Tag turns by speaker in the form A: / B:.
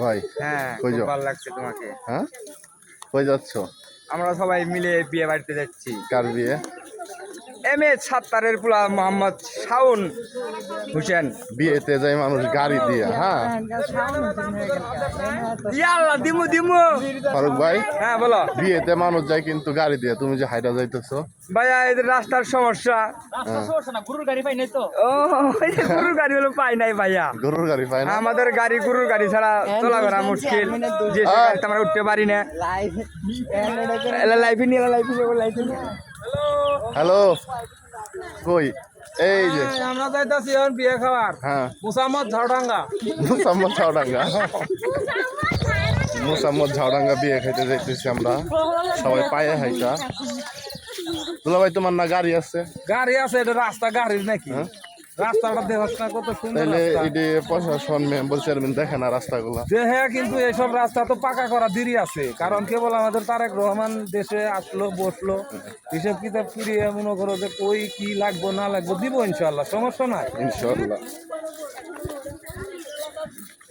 A: ভাই
B: হ্যাঁ,
A: কই
B: খুব
A: যাও?
B: ভালো লাগছে তোমাকে।
A: হ্যাঁ, কই যাচ্ছ?
B: আমরা সবাই মিলে বিয়ে বাড়িতে যাচ্ছি।
A: কার বিয়ে?
B: সাত্তারের পোলা মোহাম্মদ শাওন হোসেন।
A: বিয়েতে যায় মানুষ গাড়ি দিয়ে। হ্যাঁ
B: ইয়াল্লা দিমু দিমু।
A: ফারুক ভাই,
B: হ্যাঁ বলো
A: বিয়েতে মানুষ যায় কিন্তু গাড়ি দিয়ে, তুমি যে হাইটা যাইতেছো।
B: ভাইয়া, এদের রাস্তার সমস্যা।
C: গরুর গাড়ি পাই নাই তো।
B: ও, এই যে গরুর গাড়ি হলো পাই নাই ভাইয়া।
A: গরুর গাড়ি পায় না?
B: আমাদের গাড়ি গরুর গাড়ি ছাড়া চলাফেরা মুশকিল, যে সে গাড়িতে আমরা উঠতে পারি না। লাইফে নিয়ে
A: হ্যালো, কই? এই যে
B: আমরা যাইতাছি এখন বিয়ে খাওয়ার।
A: হ্যাঁ,
B: মুসাম্মদ ঝাড়ডাঙ্গা।
A: মুসাম্মদ ঝাউডাঙ্গা। মুসাম্মদ ঝাউডাঙ্গা বিয়ে খাইতে যাইতেছি আমরা সবাই পায়ে হাইটা। দুলা ভাই, তোমার না গাড়ি আছে?
B: গাড়ি আছে, এটা রাস্তা গাড়ির নাকি?
A: হ্যাঁ?
B: রাস্তাটা দেখছ না কত সুন্দর
A: তাইলে
B: রাস্তা।
A: এটি প্রশাসন মেম্বার চেয়ারম্যান দেখে না রাস্তাগুলা?
B: হ্যাঁ, কিন্তু এইসব রাস্তা তো পাকা করা দেরি আছে, কারণ কেবল আমাদের তারেক রহমান দেশে আসলো বসলো, হিসেব কিতাব ফিরিয়ে মনে করো যে কই কি লাগবো না লাগবো দিব ইনশাল্লাহ, সমস্যা নাই।
A: ইনশাল্লাহ।